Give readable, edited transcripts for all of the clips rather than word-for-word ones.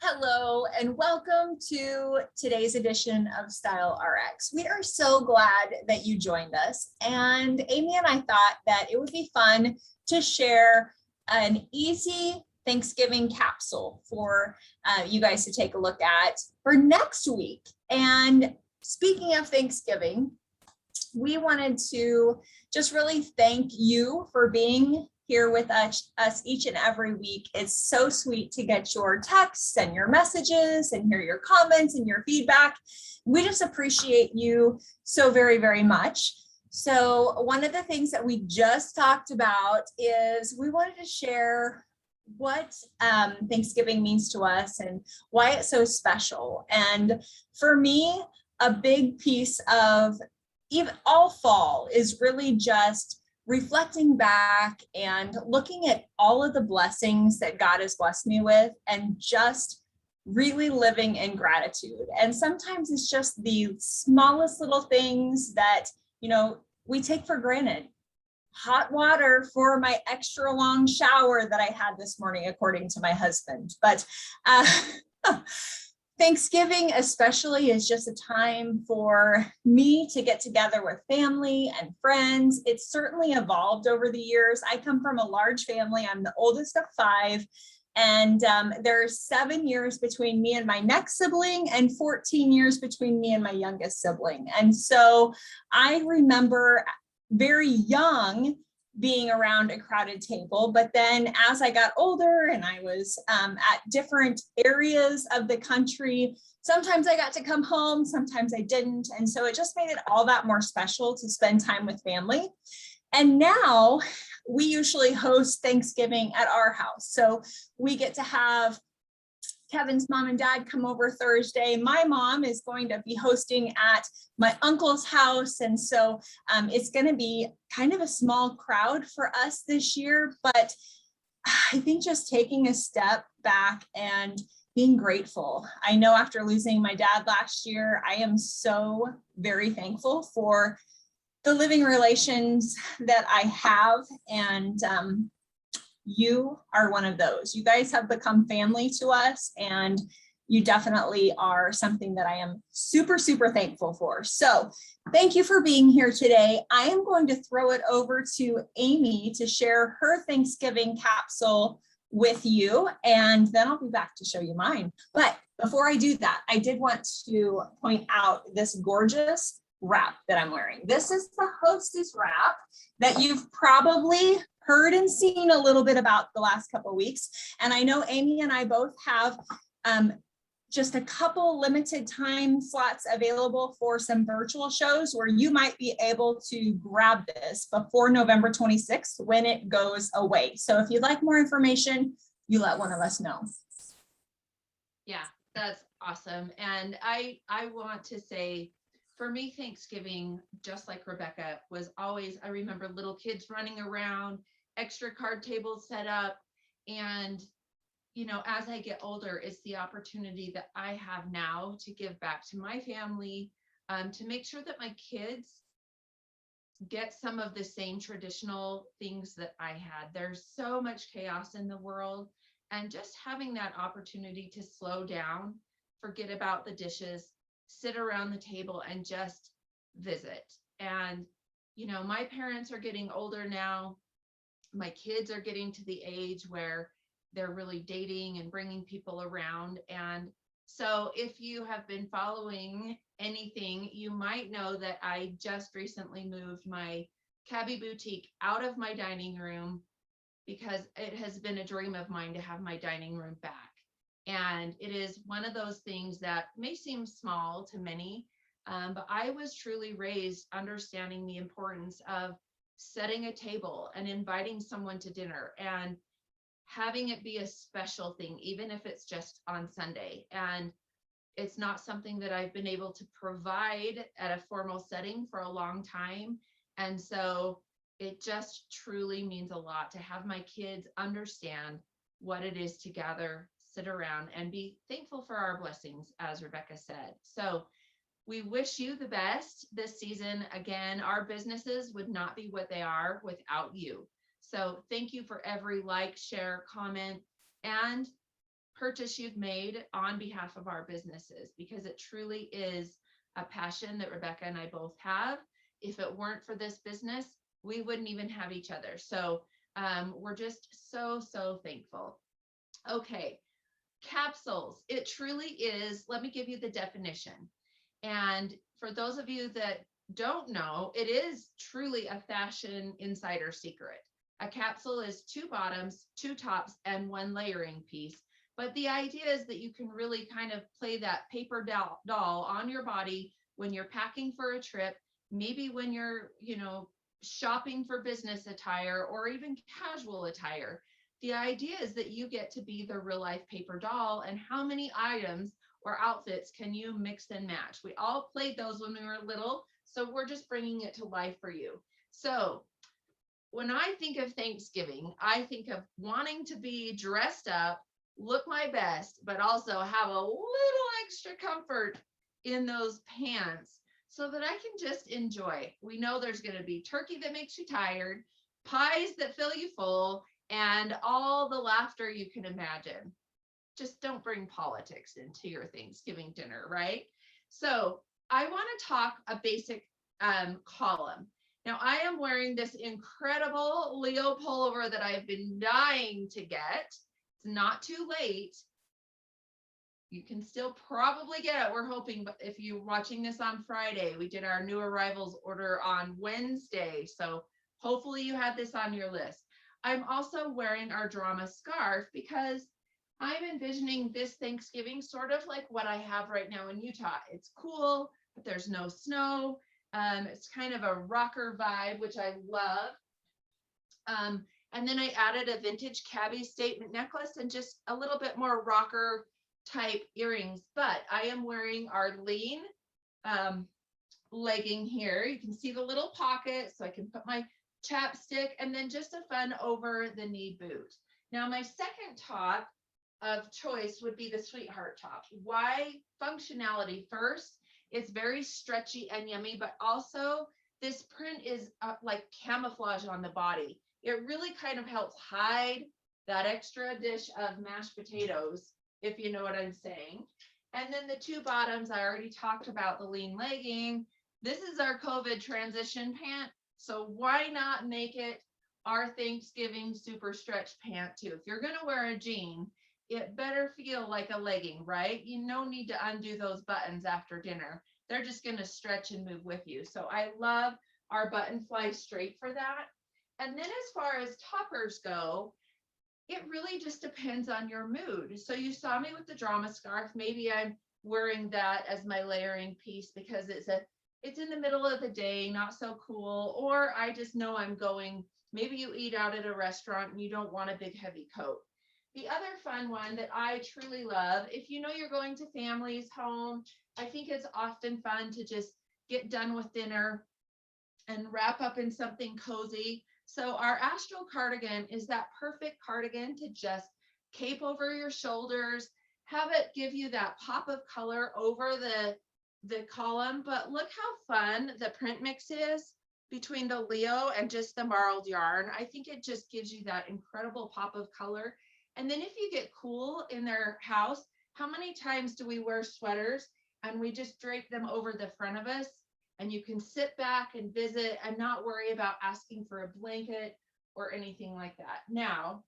Hello, and welcome to today's edition of Style RX. We are so glad that you joined us. And Amy and I thought that it would be fun to share an easy Thanksgiving capsule for you guys to take a look at for next week. And speaking of Thanksgiving, we wanted to just really thank you for being here with us each and every week. It's so sweet to get your texts and your messages and hear your comments and your feedback. We just appreciate you so very, very much. So one of the things that we just talked about is we wanted to share what Thanksgiving means to us and why it's so special. And for me, a big piece of even all fall is really just reflecting back and looking at all of the blessings that God has blessed me with and just really living in gratitude. And sometimes it's just the smallest little things that, we take for granted. Hot water for my extra long shower that I had this morning, according to my husband. But Thanksgiving especially is just a time for me to get together with family and friends. It's certainly evolved over the years. I come from a large family. I'm the oldest of 5. And there's 7 years between me and my next sibling and 14 years between me and my youngest sibling. And so I remember very young being around a crowded table. But then as I got older and I was at different areas of the country, sometimes I got to come home, sometimes I didn't. And so it just made it all that more special to spend time with family. And now we usually host Thanksgiving at our house. So we get to have Kevin's mom and dad come over Thursday. My mom is going to be hosting at my uncle's house. And so it's going to be kind of a small crowd for us this year. But I think just taking a step back and being grateful. I know after losing my dad last year, I am so very thankful for the living relations that I have. And you are one of those. You guys have become family to us, and you definitely are something that I am super, super thankful for. So thank you for being here today. I am going to throw it over to Amy to share her Thanksgiving capsule with you, and then I'll be back to show you mine. But before I do that, I did want to point out this gorgeous wrap that I'm wearing. This is the Hostess wrap that you've probably heard and seen a little bit about the last couple of weeks. And I know Amy and I both have just a couple limited time slots available for some virtual shows where you might be able to grab this before November 26th when it goes away. So if you'd like more information, you let one of us know. Yeah, that's awesome. And I want to say, for me, Thanksgiving, just like Rebecca, was always, I remember little kids running around, extra card tables set up. And, as I get older, it's the opportunity that I have now to give back to my family, to make sure that my kids get some of the same traditional things that I had. There's so much chaos in the world, and just having that opportunity to slow down, forget about the dishes, sit around the table and just visit. And, my parents are getting older now. My kids are getting to the age where they're really dating and bringing people around. And so if you have been following anything, you might know that I just recently moved my Cabbie Boutique out of my dining room because it has been a dream of mine to have my dining room back. And it is one of those things that may seem small to many, but I was truly raised understanding the importance of setting a table and inviting someone to dinner and having it be a special thing, even if it's just on Sunday. And it's not something that I've been able to provide at a formal setting for a long time. And so it just truly means a lot to have my kids understand what it is to gather, sit around, and be thankful for our blessings, as Rebecca said. So we wish you the best this season. Again, our businesses would not be what they are without you. So thank you for every like, share, comment, and purchase you've made on behalf of our businesses, because it truly is a passion that Rebecca and I both have. If it weren't for this business, we wouldn't even have each other. So we're just so, so thankful. Okay, capsules. It truly is, let me give you the definition. And for those of you that don't know, it is truly a fashion insider secret. A capsule is 2 bottoms, 2 tops, and 1 layering piece. But the idea is that you can really kind of play that paper doll on your body when you're packing for a trip, maybe when you're, shopping for business attire or even casual attire. The idea is that you get to be the real life paper doll, and how many items or outfits can you mix and match? We all played those when we were little, so we're just bringing it to life for you. So when I think of Thanksgiving, I think of wanting to be dressed up, look my best, but also have a little extra comfort in those pants so that I can just enjoy. We know there's going to be turkey that makes you tired, pies that fill you full, and all the laughter you can imagine. Just don't bring politics into your Thanksgiving dinner, right? So I want to talk a basic column. Now I am wearing this incredible Leo pullover that I've been dying to get. It's not too late. You can still probably get it. We're hoping, but if you're watching this on Friday, we did our new arrivals order on Wednesday. So hopefully you had this on your list. I'm also wearing our drama scarf because I'm envisioning this Thanksgiving sort of like what I have right now in Utah. It's cool, but there's no snow. It's kind of a rocker vibe, which I love. And then I added a vintage cabbie statement necklace and just a little bit more rocker type earrings. But I am wearing our lean legging here. You can see the little pocket, so I can put my chapstick, and then just a fun over the knee boot. Now my second top of choice would be the Sweetheart top. Why? Functionality first. It's very stretchy and yummy, but also this print is like camouflage on the body. It really kind of helps hide that extra dish of mashed potatoes, if you know what I'm saying. And then the 2 bottoms, I already talked about the lean legging. This is our COVID transition pant. So why not make it our Thanksgiving super stretch pant too? If you're going to wear a jean, it better feel like a legging, right? You no need to undo those buttons after dinner. They're just going to stretch and move with you. So I love our button fly straight for that. And then as far as toppers go, it really just depends on your mood. So you saw me with the drama scarf. Maybe I'm wearing that as my layering piece because it's in the middle of the day, not so cool. Or I just know I'm going, maybe you eat out at a restaurant and you don't want a big heavy coat. The other fun one that I truly love, if you know you're going to family's home, I think it's often fun to just get done with dinner and wrap up in something cozy. So our Astral Cardigan is that perfect cardigan to just cape over your shoulders, have it give you that pop of color over the column. But look how fun the print mix is between the Leo and just the marled yarn. I think it just gives you that incredible pop of color. And then if you get cool in their house, how many times do we wear sweaters and we just drape them over the front of us? And you can sit back and visit and not worry about asking for a blanket or anything like that. Now,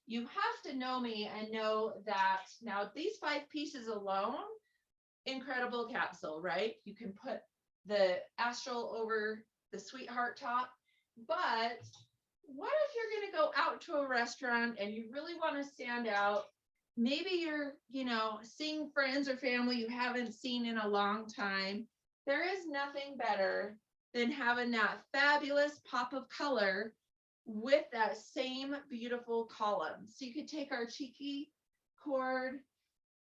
you have to know me and know that now these 5 pieces alone, incredible capsule, right? You can put the Astral over the Sweetheart top, but what if you're going to go out to a restaurant and you really want to stand out? Maybe you're, seeing friends or family you haven't seen in a long time. There is nothing better than having that fabulous pop of color with that same beautiful column. So you could take our cheeky cord,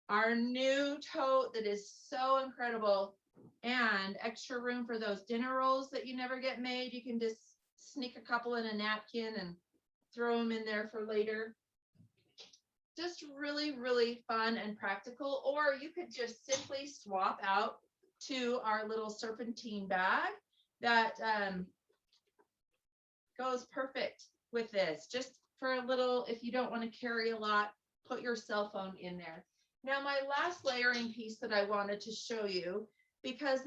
our new tote that is so incredible, and extra room for those dinner rolls that you never get made. You can just sneak a couple in a napkin and throw them in there for later. Just really, really fun and practical. Or you could just simply swap out to our little serpentine bag that goes perfect with this, just for a little, if you don't want to carry a lot put your cell phone in there. Now, my last layering piece that I wanted to show you, because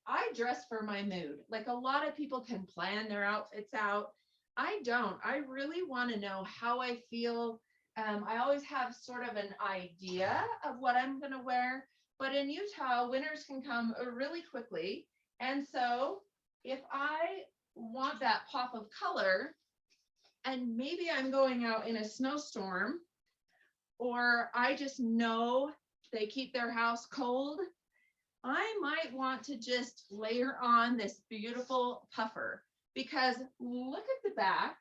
I dress for my mood. Like a lot of people can plan their outfits out. I don't. I really want to know how I feel. I always have sort of an idea of what I'm going to wear, but in Utah, winters can come really quickly. And so if I want that pop of color, and maybe I'm going out in a snowstorm, or I just know they keep their house cold, I might want to just layer on this beautiful puffer, because look at the back.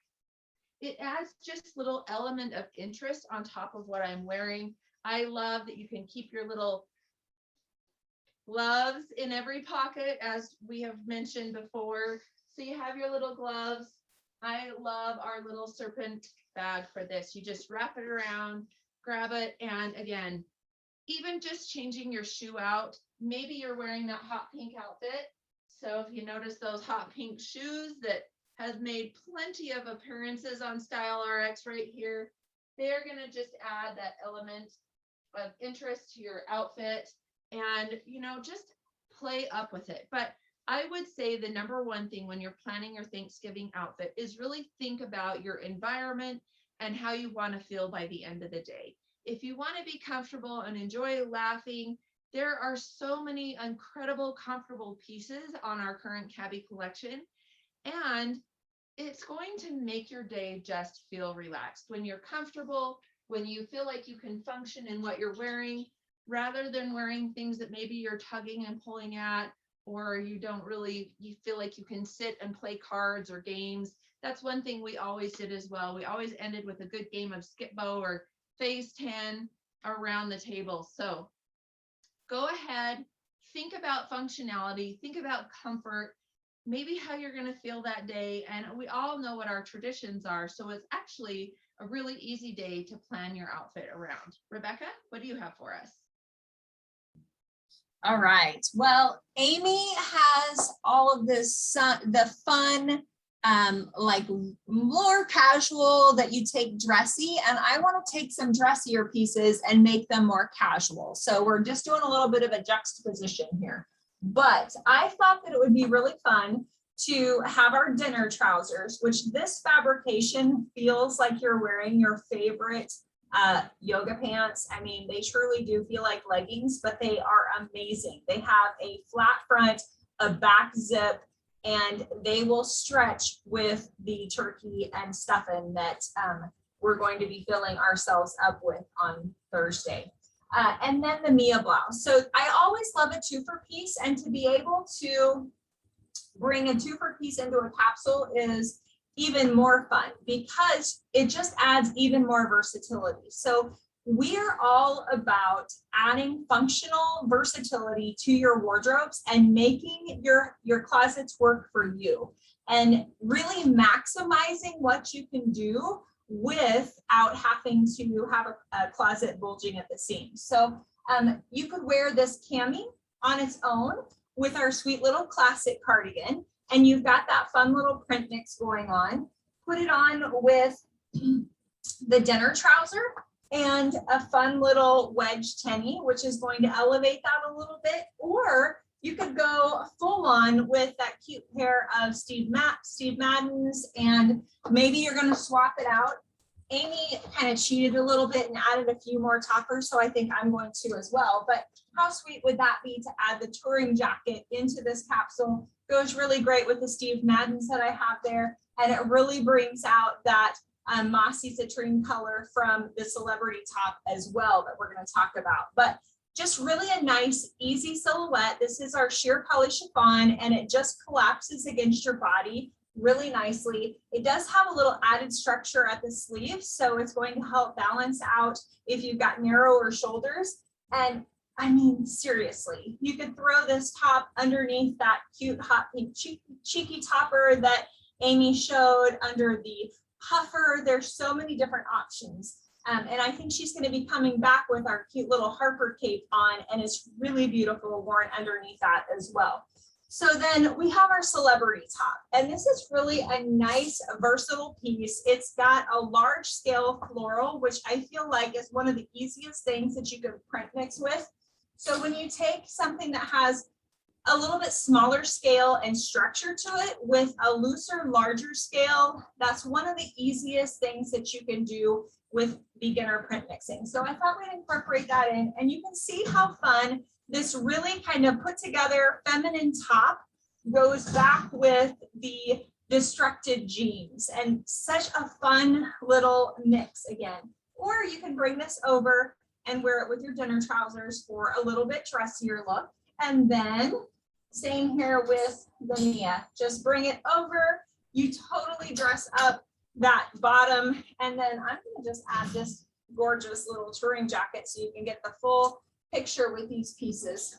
It adds just little element of interest on top of what I'm wearing. I love that you can keep your little gloves in every pocket, as we have mentioned before. So you have your little gloves. I love our little serpent bag for this. You just wrap it around, grab it, and again, even just changing your shoe out. Maybe you're wearing that hot pink outfit. So if you notice those hot pink shoes that has made plenty of appearances on Style RX right here, they're going to just add that element of interest to your outfit, and, you know, just play up with it. But I would say the number one thing when you're planning your Thanksgiving outfit is really think about your environment and how you want to feel by the end of the day. If you want to be comfortable and enjoy laughing, there are so many incredible, comfortable pieces on our current Cabbie collection, and it's going to make your day just feel relaxed. When you're comfortable, when you feel like you can function in what you're wearing, rather than wearing things that maybe you're tugging and pulling at, or you feel like you can sit and play cards or games. That's one thing we always did as well. We always ended with a good game of skip bow or phase 10 around the table. So go ahead, think about functionality, think about comfort, maybe how you're going to feel that day. And we all know what our traditions are. So it's actually a really easy day to plan your outfit around. Rebecca, what do you have for us? All right. Well, Amy has all of this, the fun, like more casual that you take dressy, and I want to take some dressier pieces and make them more casual. So we're just doing a little bit of a juxtaposition here, but I thought that it would be really fun to have our dinner trousers, which this fabrication feels like you're wearing your favorite yoga pants. I mean, they truly do feel like leggings, but they are amazing. They have a flat front, a back zip, and they will stretch with the turkey and stuffing that we're going to be filling ourselves up with on Thursday. And then the Mia blouse. So I always love a 2-for-piece, and to be able to bring a 2-for-piece into a capsule is even more fun because it just adds even more versatility. So we're all about adding functional versatility to your wardrobes and making your closets work for you, and really maximizing what you can do without having to have a closet bulging at the seams. So you could wear this cami on its own with our sweet little classic cardigan, and you've got that fun little print mix going on. Put it on with the dinner trouser and a fun little wedge tenny, which is going to elevate that a little bit. Or you could go full on with that cute pair of Steve Madden's, and maybe you're going to swap it out. Amy kind of cheated a little bit and added a few more toppers, so I think I'm going to as well. But how sweet would that be to add the touring jacket into this capsule? Goes really great with the Steve Madden's that I have there, and it really brings out that mossy citrine color from the celebrity top as well that we're going to talk about. But just really a nice, easy silhouette. This is our sheer poly chiffon, and it just collapses against your body really nicely. It does have a little added structure at the sleeves, so it's going to help balance out if you've got narrower shoulders. And I mean, seriously, you could throw this top underneath that cute hot pink cheeky topper that Amy showed, under the puffer. There's so many different options. And I think she's going to be coming back with our cute little Harper cape on, and it's really beautiful worn underneath that as well. So then we have our celebrity top, and this is really a nice versatile piece. It's got a large scale floral, which I feel like is one of the easiest things that you could print mix with. So when you take something that has a little bit smaller scale and structure to it with a looser, larger scale, that's one of the easiest things that you can do with beginner print mixing. So I thought we'd incorporate that in, and you can see how fun this really kind of put together feminine top goes back with the destructed jeans, and such a fun little mix again. Or you can bring this over and wear it with your dinner trousers for a little bit dressier look. And then same here with the Mia, just bring it over. You totally dress up that bottom. And then I'm gonna just add this gorgeous little touring jacket so you can get the full picture with these pieces.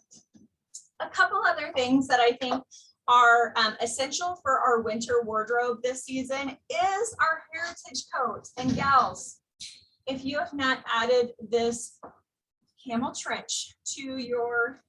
A couple other things that I think are essential for our winter wardrobe this season is our heritage coat. And gals, if you have not added this camel trench to your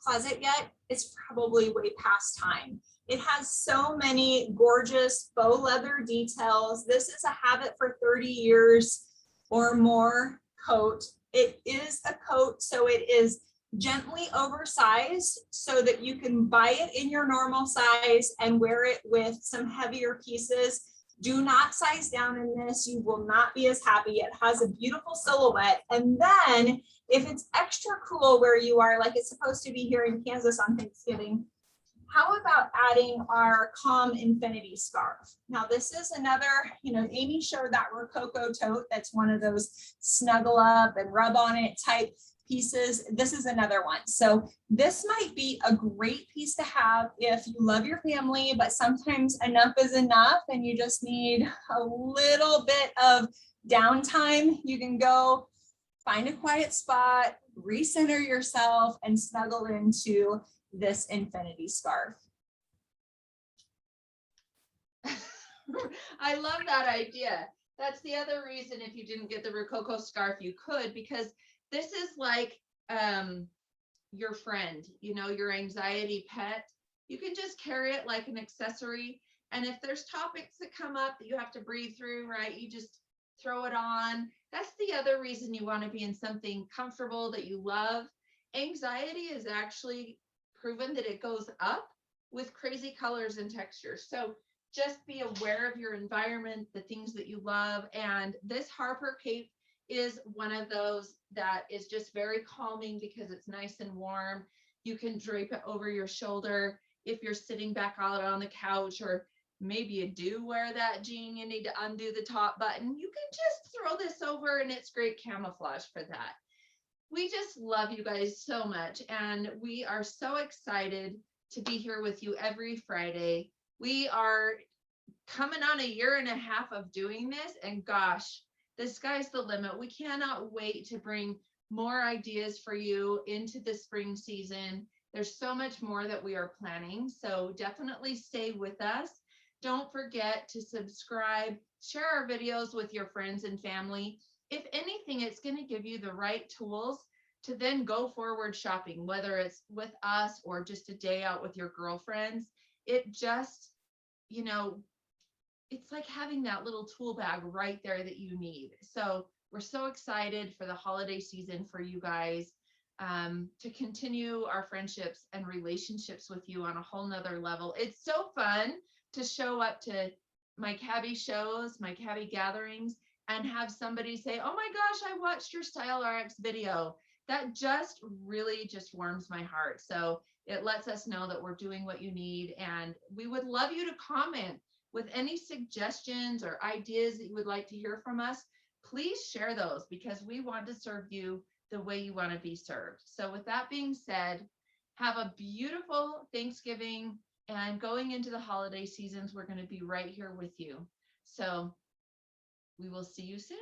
closet yet, it's probably way past time. It has so many gorgeous faux leather details. This is a habit for 30 years or more coat. It is a coat, so it is gently oversized so that you can buy it in your normal size and wear it with some heavier pieces. Do not size down in this. You will not be as happy. It has a beautiful silhouette. And then if it's extra cool where you are, like it's supposed to be here in Kansas on Thanksgiving, how about adding our Calm Infinity scarf? Now this is another, Amy showed that Rococo tote. That's one of those snuggle up and rub on it type pieces. This is another one. So this might be a great piece to have if you love your family, but sometimes enough is enough and you just need a little bit of downtime. You can go find a quiet spot, recenter yourself, and snuggle into this infinity scarf. I love that idea. That's the other reason if you didn't get the Rococo scarf, you could, because this is like your friend, your anxiety pet. You can just carry it like an accessory. And if there's topics that come up that you have to breathe through, right, you just throw it on. That's the other reason you want to be in something comfortable that you love. Anxiety is actually proven that it goes up with crazy colors and textures. So just be aware of your environment, the things that you love. And this Harper cape is one of those that is just very calming because it's nice and warm. You can drape it over your shoulder if you're sitting back out on the couch, or maybe you do wear that jean, you need to undo the top button. You can just throw this over and it's great camouflage for that. We just love you guys so much, and we are so excited to be here with you every Friday. We are coming on 1.5 years of doing this, and gosh, the sky's the limit. We cannot wait to bring more ideas for you into the spring season. There's so much more that we are planning, so definitely stay with us. Don't forget to subscribe, share our videos with your friends and family. If anything, it's going to give you the right tools to then go forward shopping, whether it's with us or just a day out with your girlfriends. It just, it's like having that little tool bag right there that you need. So we're so excited for the holiday season for you guys, to continue our friendships and relationships with you on a whole nother level. It's so fun to show up to my Cabby shows, my Cabby gatherings, and have somebody say, oh my gosh, I watched your Style RX video. That just really just warms my heart. So it lets us know that we're doing what you need. And we would love you to comment with any suggestions or ideas that you would like to hear from us. Please share those, because we want to serve you the way you want to be served. So with that being said, have a beautiful Thanksgiving, and going into the holiday seasons, we're going to be right here with you. So we will see you soon.